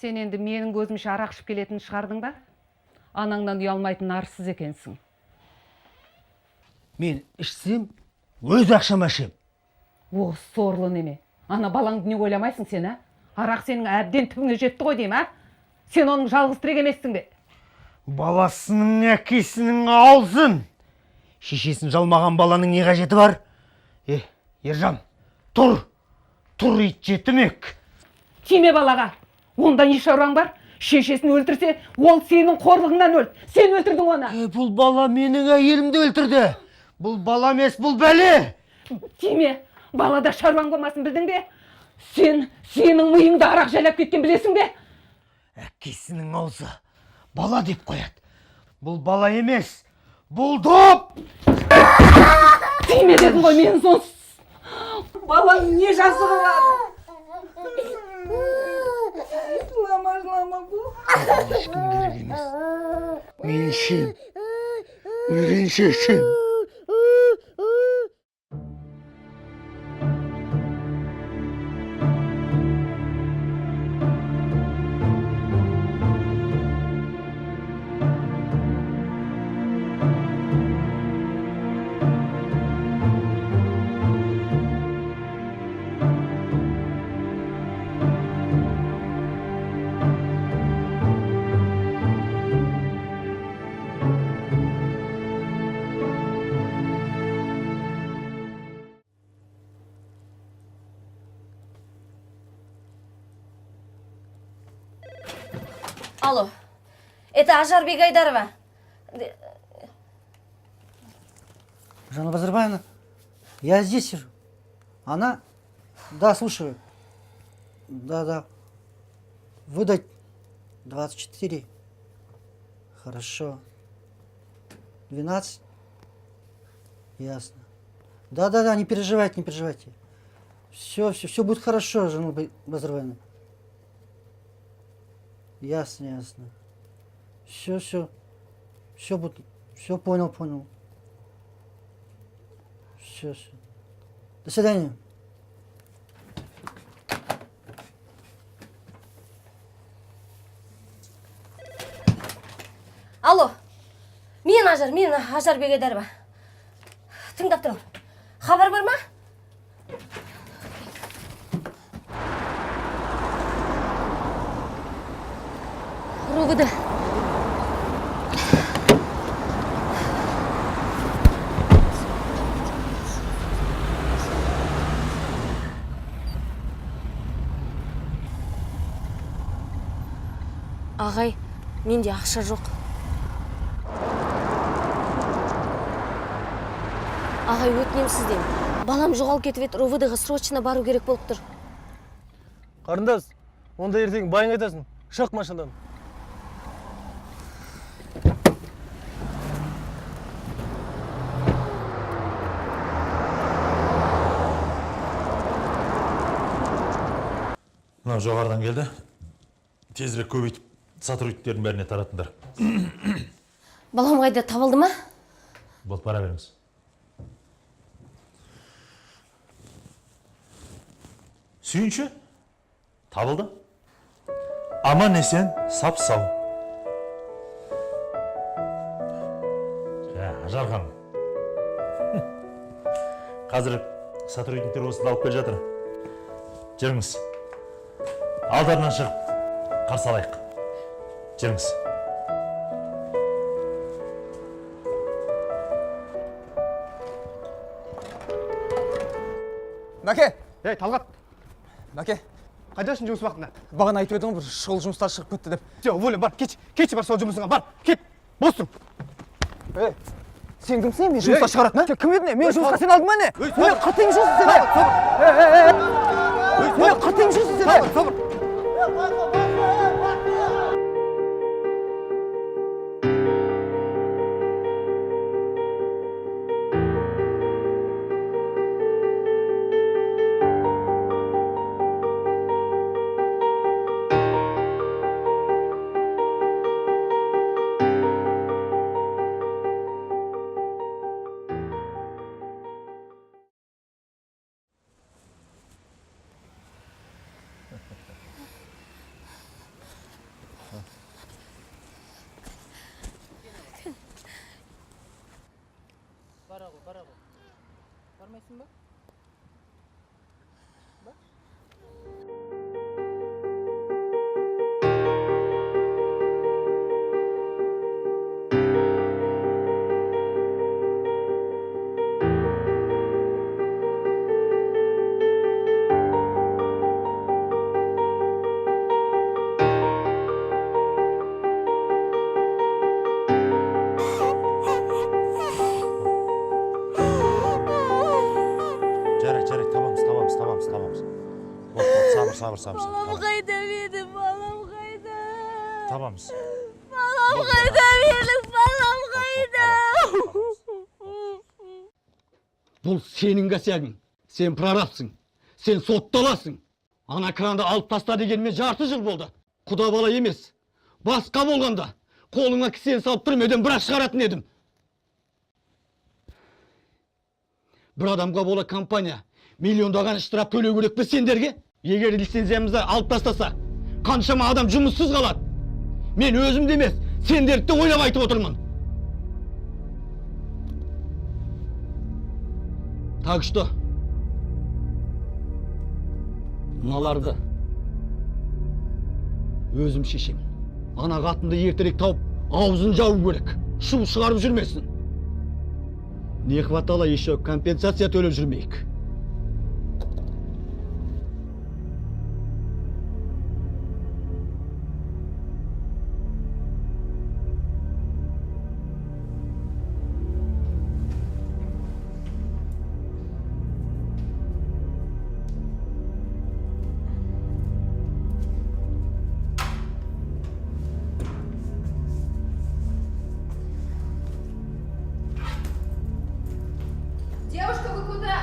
Сен енді менің көзімше арақ ішіп келетін шығардың ба? Анаңнан ұялмайтын арсыз екенсің. Мен ішсем, өз ақшама ішем. О, сорлы неме. Ана балаңды не ойламайсың сен, а? Арақ сенің әбден түбіңе жетті ғой деймін, а? Сен оның жалғыз тірек емессің бе? Баласының әкесінің аузын. Шешесін жалмаған баланың не қажеті бар? Ержан, тұр ит жетімек. Тиме балаға. Онда не шаруаң бар? Шешесін өлтірсе, ол сенің қорлығыңнан өлді. Сен өлтірдің оны. Бұл бала менің әйелімді өлтірді. Бұл бала емес, бұл бәле. Тиме, балада шаруаң болмасын, білдің бе? Сенің миыңды арақ жайлап кеткен, білесің бе? Әкесінің аузы бала деп қояды. Бұл бала емес, бұл доп. Тиме дедің ғой мен сонсыз. Балаң не жазығы бар? Жылама бұл. Ешкім керек емес. Мен ішем. Өлгенше ішем. Алло, это Ажар Бегайдарова. Жанна Базарбаевна, я здесь сижу. Она? Да, слушаю. Да. Выдать 24. Хорошо. 12. Ясно. Да, не переживайте. Все будет хорошо, Жанна Базарбаевна. Ясно. Все будет. Все понял. Все. До свидания. Алло, мен Ажар Бегайдарова. Тыңдап тұрмын. Хабар бар ма? РОВД. Ағай, менде ақша жоқ. Ағай, өтінем сізден. Балам жоғалып кетіп еді, РОВД-ға срочно бару керек болып тұр. Қарындас, онда ертең байың айтасың. Шық машинадан. Мынау жоғарыдан келді. Тезірек көбейтіп, сотрудниктердің бәріне таратыңдар. Балам қайда, табылды ма? Болды, бара беріңіз. Сүйінші? Табылды. Аман есен, сап-сау. Жархан. Қазір сотрудниктер осында алып келе жатыр. Жүріңіз. Алдарынан шығып, қарсы алайық. Жүріңіз. Мәке! Талғат! Мәке, қайдасың жұмыс уақытында? Бағана айтып едің бір шұғыл жұмыстар шығып кетті деп. Воля, бар, кетші бар сол жұмысыңа, бар, кет, бос тұр. Сен кімсің, мен жұмысқа шығаратын, а? Кім едің, мен жұмысқа сен алдың ба не? Мен қатың жұмысың сен, мен қатың жұмысың сен. бара ғой. Бармайсың ба? Жарайды, табамыз. Сабыр. Балам қайда менің, балам қайда? Табамыз. Балам қайда менің, балам қайда? Бұл сенің косягың. Сен прорабсың. Сен сотталасың. Ана кранды алып таста дегенмен жарты жыл болды. Құда бала емес. Басқа болғанда қолыңа кісен салып тұрып едім, бірақ шығаратын едім. Bir адамға бола компания миллиондаған штраф төлеу керек пе сендерге? Егер лицензиямызды алып тастаса, қаншама адам жұмыссыз қалады. Мен өзім емес, сендерді де ойлап айтып отырмын. Так что, мыналарды өзім шешем. Ана қатынды ертерек тауып, аузын жауып керек. Шу шығарып жүрмесін. Не хватало еще компенсация төлеп жүрмейік. Девушка, вы куда?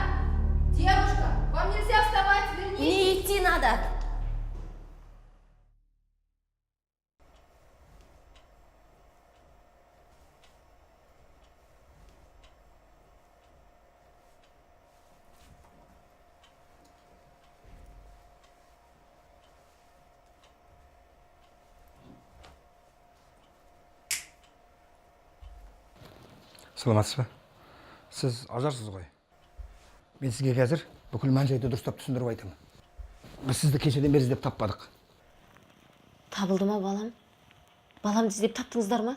Девушка, вам нельзя вставать, вернитесь! Мне идти надо. Саламатсыз ба? Сіз ажарсыз ғой. Мен сізге қазір бүкіл мән-жайды дұрыстап түсіндіріп айтамын. Біз сізді кешеден бері іздеп таппадық. Табылды ма балам? Баламды іздеп таптыңыздар ма?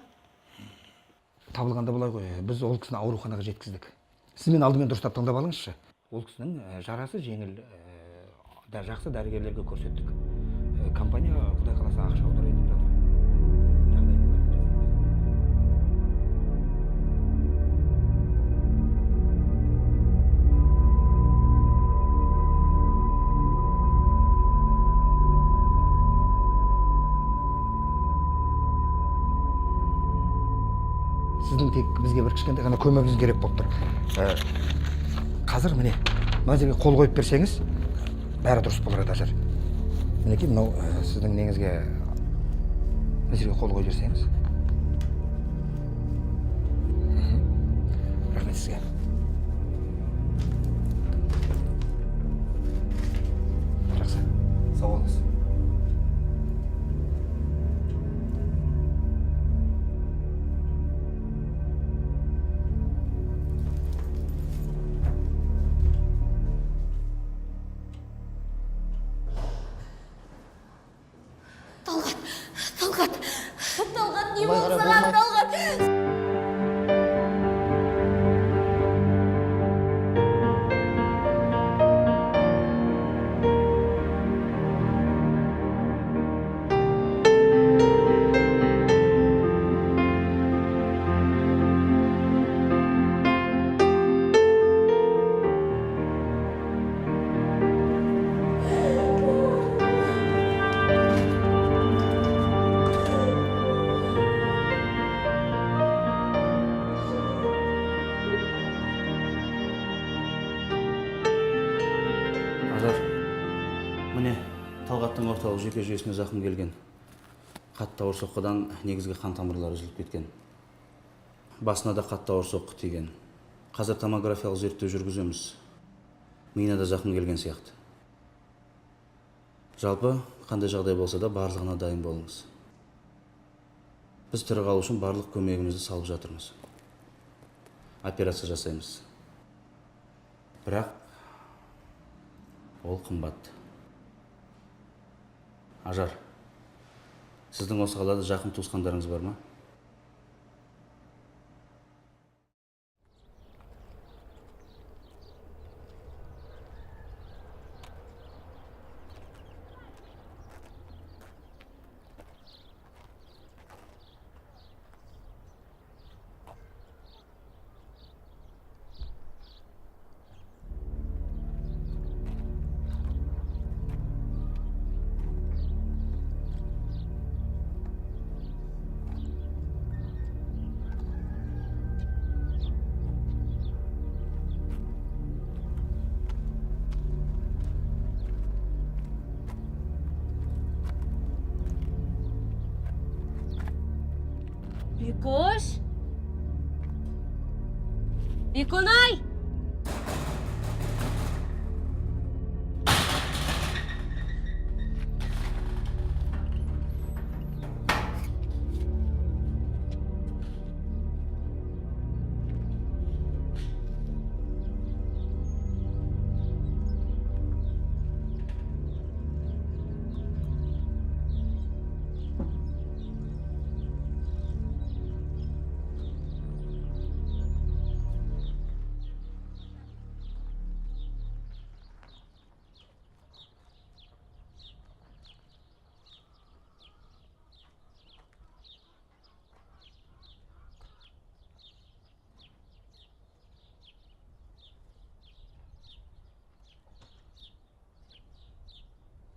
Табылғанда былай ғой, біз ол кісіні ауруханаға жеткіздік. Сіз мен алдымен дұрыстап таңдап алыңызшы. Ол кісінің жарасы жеңіл, жақсы дәрігерлерге көрсеттік. Компания құдай қаласа ақша аударайын деп жатыр. Жағдайының бәрін жасаймыз. Сіздің тек бізге бір кішкентай ғана көмегіңіз керек болып тұр. Қазір міне, мына жерге қол қойып берсеңіз, бәрі дұрыс болар еді ажар. Мінекей мынау сіздің неңізге мына жерге қол қойып берсеңіз. Рахмет сізге. Жақсы. Сау болыңыз. Талғат, не болды саған, Талғат? Міне, Талғаттың орталық жүйке жүйесіне зақым келген. Қатты ауыр соққыдан негізгі қан тамырлары үзіліп кеткен. Басына да қатты ауыр соққы тиген. Қазір томографиялық зерттеу жүргіземіз. Миына да зақым келген сияқты. Жалпы, қандай жағдай болса да барлығына дайын болыңыз. Біз тірі қалу үшін барлық көмегімізді салып жатырмыз. операция жасаймыз. Бірақ ол қымбат. Ажар, сіздің осы қалада жақын туысқандарыңыз бар ма? Бекош! Беконай!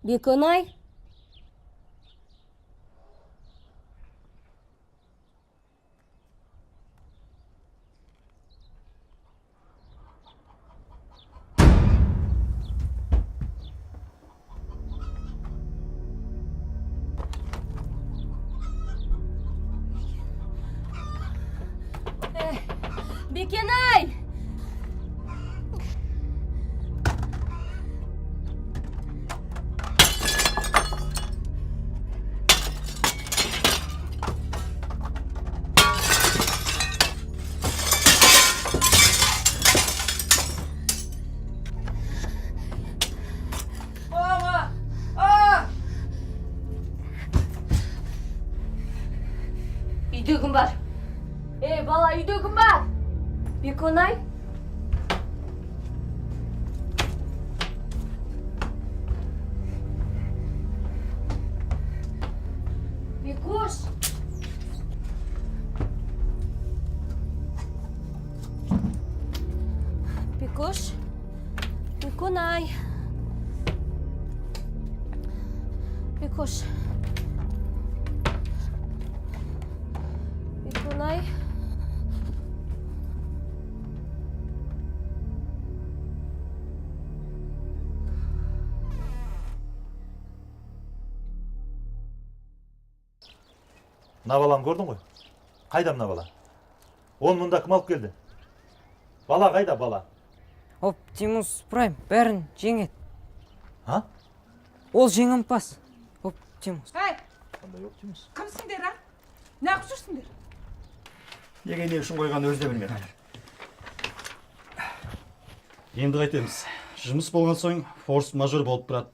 Беконай! Бекенай! Үйдегім бар. Бала, үйдегім бар. Беконай? Бекош! Бекош? Беконай? Бекош? Беконай? Мына баланы көрдің ғой? Қайда мына бала? Он мұнда кім алып келді? Бала қайда бала? Оптимус Прайм бәрін жеңет. А? Ол жеңімпаз. Оптимус. Қандай Оптимус? Кімсіңдер, а? Неғып жүрсіңдер? Неге не үшін қойғанын өзі де білмеді. Енді қайтеміз. Жұмыс болған соң форс-мажор болып тұрады.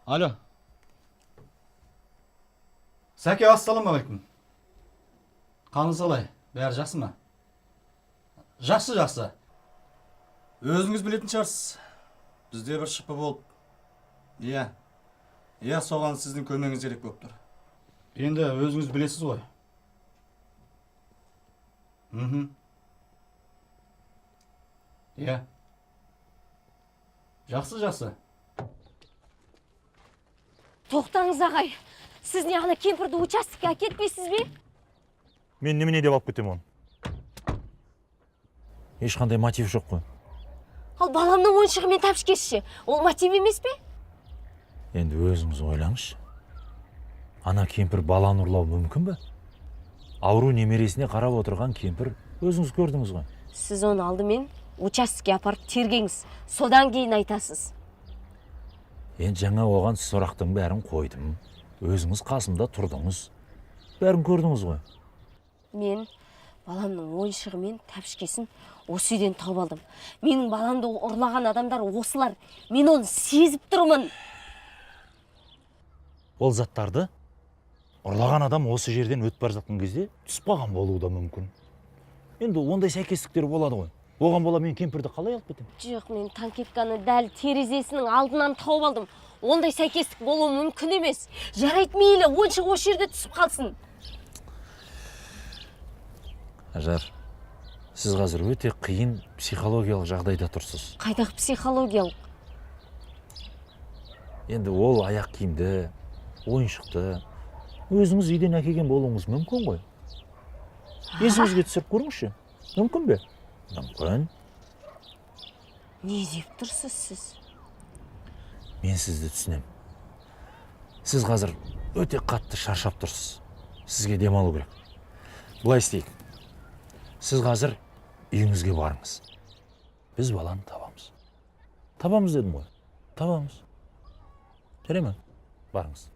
Алло. Сәке, ассалаумағалейкум. Қалыңыз қалай? Бәрі жақсы ма? Жақсы. Өзіңіз білетін шығарсыз. Бізде бір шыпы болып. Иә, соған сіздің көмегіңіз керек болып тұр. Енді өзіңіз білесіз ғой. Иә. Жақсы. Тоқтаңыз ағай. Сіз не ана кемпірді участокке әкетпейсіз бе? Мен немене деп алып кетем оны? Ешқандай мотив жоқ қой. Ал баламның ойыншығымен тапшыкеші. Ол мотив емес пе? Енді өзіңіз ойлаңызшы. Ана кемпір баланы ұрлау мүмкін бе? Ауру немересіне қарап отырған кемпір өзіңіз көрдіңіз ғой. Сіз оны алдымен участокке апарып тергеңіз. Содан кейін айтасыз. Енді жаңа оған сұрақтың бәрін қойдым. Өзіңіз қасымда тұрдыңыз. Бәрін көрдіңіз ғой. Мен баламның ойыншығы мен тәпішкесін осы үйден тауып алдым. Менің баламды ұрлаған адамдар осылар. Мен оны сезіп тұрмын. Ол заттарды ұрлаған адам осы жерден өтіп бара жатқан кезде түсіп қалған болуы да мүмкін. Енді ондай сәйкестіктер болады ғой. Оған бола мен кемпірді қалай алып кетемін? Жоқ, мен танкетканы дәл терезесінің алдынан тауып алдым. Ондай сәйкестік болуы мүмкін емес. Жарайды, мейлі, ойыншық осы жерде түсіп қалсын. Ажар, сіз қазір өте қиын психологиялық жағдайда тұрсыз. Қайдағы психологиялық? Енді ол аяқ киімді, ойыншықты өзіңіз үйден әкелген болуыңыз мүмкін ғой. Есіңізге түсіріп көріңізші. Мүмкін бе? Мүмкін. Не деп тұрсыз сіз? Мен сізді түсінем. Сіз қазір өте қатты шаршап тұрсыз. Сізге демалу керек. Бұлай істейік. Сіз қазір үйіңізге барыңыз. Біз баланы табамыз. Табамыз дедім ғой. Табамыз. Жарай ма? Барыңыз.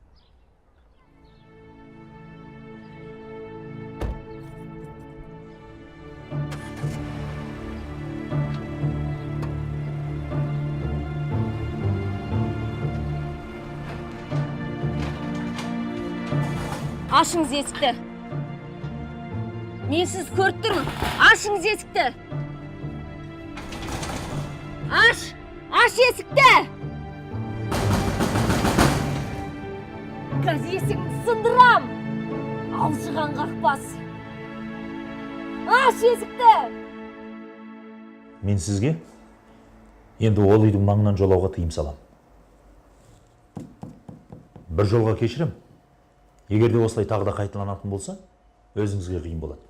Ашыңыз есікті. Мен сіз көріп тұрмын. Ашыңыз есікті. Аш есікті. Газ есігін сындырам. Алжыған қақпас. Аш есікті. Мен сізге енді ол үйдің маңынан жолауға тыйым салам. Бір жолға кешірем. Егер де осылай тағы да қайталанатын болса, өзіңізге қиын болады.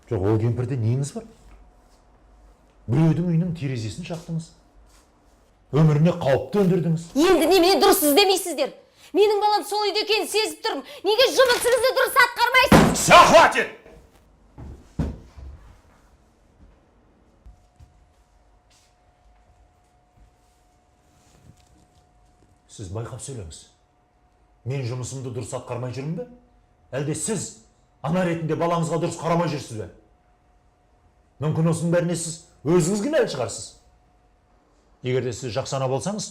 Жоқ, ол кемпірде неңіз бар? Біреудің үйінің терезесін шақтыңыз. Өміріне қауіп төндірдіңіз. Енді немене дұрыс іздемейсіздер? Менің балам сол үйде екенін сезіп тұрмын. Неге жұмысыңызды дұрыс атқармайсыз? Все, хватит! Сіз байқап сөйлеңіз. Мен жұмысымды дұрыс атқармай жүрмін бе? Әлде сіз ана ретінде балаңызға дұрыс қарамай жүрсіз бе? Мүмкін осының бәріне сіз өзіңіз кінәлі шығарсыз. Егер де сіз жақсы ана болсаңыз,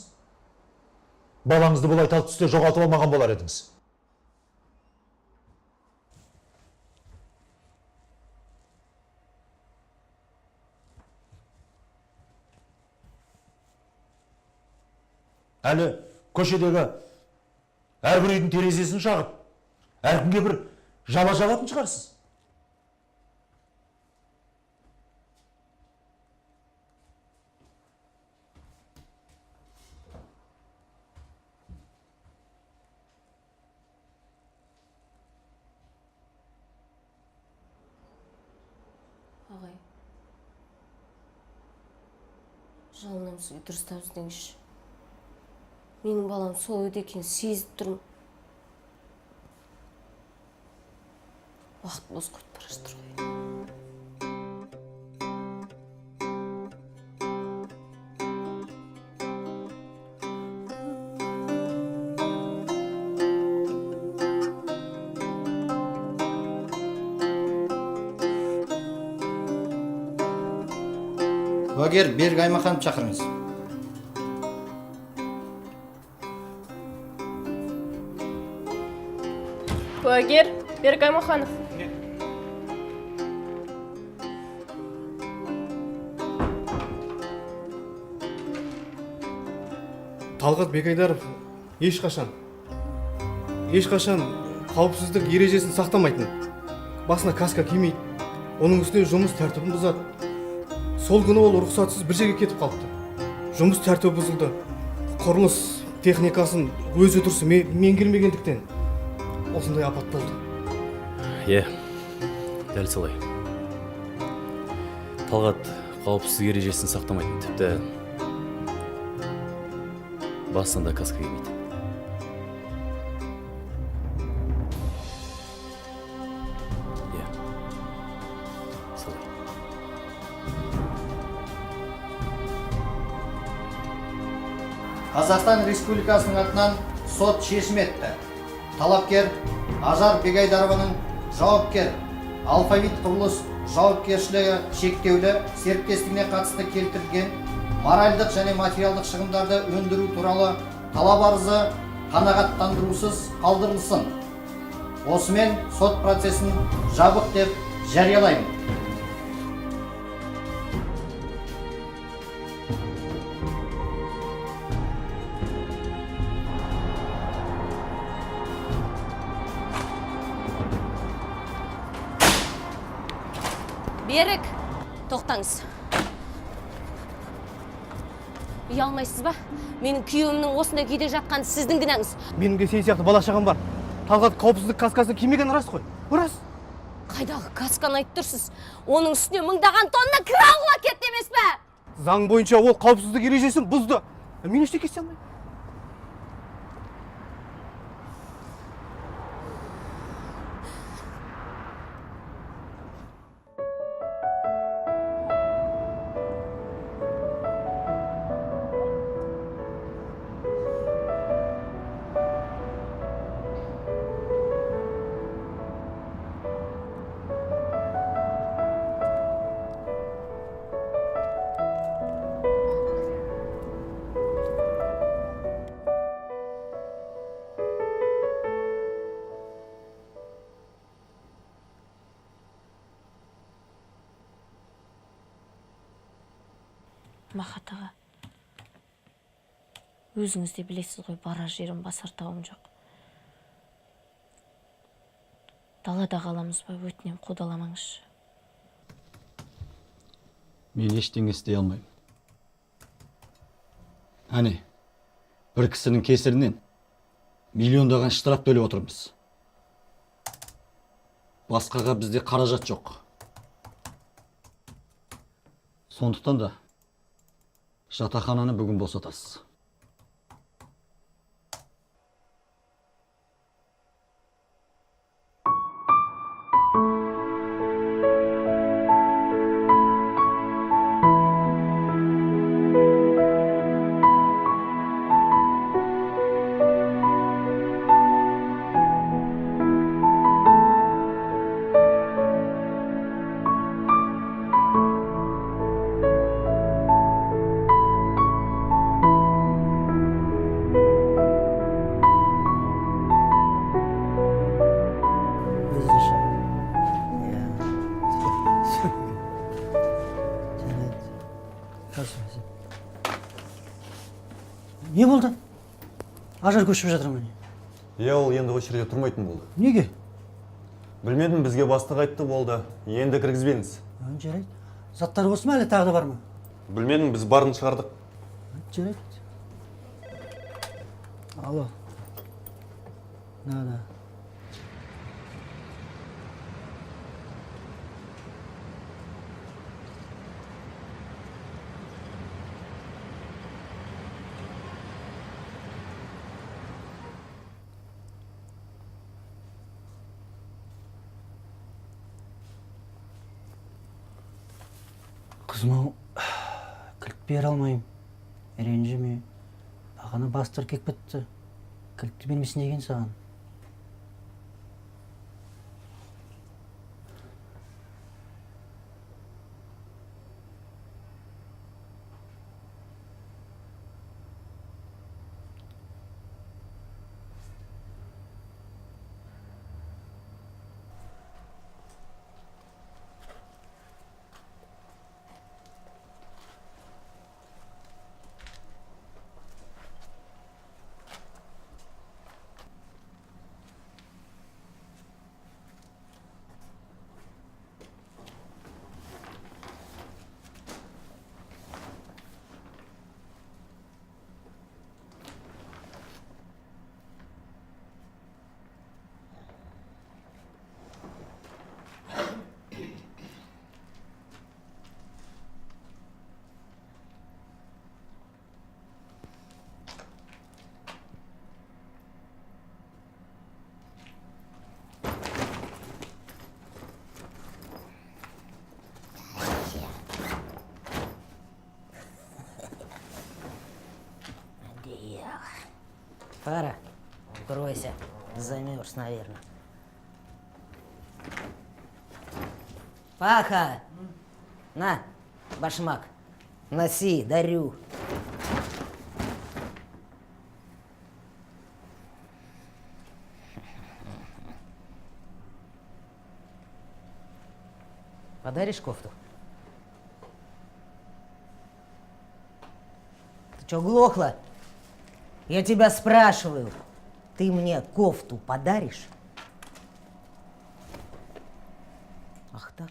балаңызды бұлай тал түсте жоғалтып алмаған болар едіңіз. Әлі көшедегі әрбір үйдің терезесін шағып, әркімге бір жала жабатын шығарсыз. Ағай, жалынамыз дұрыстап іздеңізші. Менің балам сол үйде екенін сезіп тұрмын. Уақыт бос көріп бара жатыр ғой. Куәгер Берік Аймаханов шақырыңыз. Куәгер Берік Аймаханов. Талғат Бекайдаров ешқашан қауіпсіздік ережесін сақтамайтын. Басына каска кимейді. Оның үстіне жұмыс тәртібін бұзады. Сол күні ол рұқсатсыз бір жерге кетіп қалыпты. Жұмыс тәртібі бұзылды. Құрылыс техникасын өзі тұрсы меңгермегендіктен осындай апат болды. Дәл солай. Талғат қауіпсіздік ережесін сақтамайтын, тіпті басында каска кимейді. Солай. Қазақстан Республикасының атынан сот шешім етті. Талапкер Ажар Бегайдарованың жауапкер Алфавит құрылыс жауапкершілігі шектеулі серіктестігіне қатысты келтірілген моральдық және материалдық шығындарды өндіру туралы талап арызы қанағаттандырусыз қалдырылсын. Осымен сот процесін жабық деп жариялаймын. Берік, тоқтаңыз. Үй алмайсыз ба? Менің күйеуімнің осында күйде жатқан сіздің кінәңіз. Менің де сен сияқты бала шағам бар. Талғат қауіпсіздік каскасын кимеген рас қой. Рас. Қайдағы касканы айтып тұрсыз? Оның үстіне мыңдаған тонна кран құлап кетті емес пе? Заң бойынша ол қауіпсіздік ережесін бұзды. Мен ештеңе істей алмаймын. Махат аға, өзіңіз де білесіз ғой, барар жерім басар тауым жоқ. Далада қаламыз ба, өтінем қудаламаңызшы. Мен ештеңе істей алмаймын. Әне, бір кісінің кесірінен миллиондаған штраф төлеп отырмыз. Басқаға бізде қаражат жоқ. Сондықтан да жатақхананы бүгін босатасыз. Не болды? Ажар көшіп жатыр ма? Ол енді осы жерде тұрмайтын болды. Неге? Білмедім, бізге бастық айтты болды. Енді кіргізбеңіз. Жарайды. Заттар осы ма әлі тағы да бар ма? Білмедім, біз барын шығардық. Жарайды. Алло. Да. Қызым-ау, кілт бере алмайым. Ренжіме. Бағана бастыр кек бітті. Кілтті бермесін деген саған. Пора. Кройся. Замерз, наверное. Паха! На, башмак. Носи, дарю. Подаришь кофту? Ты чё, глохла? Я тебя спрашиваю. Ты мне кофту подаришь? Ах так?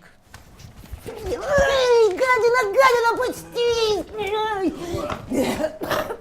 Ай, гадина, гадина, пусти! Ай!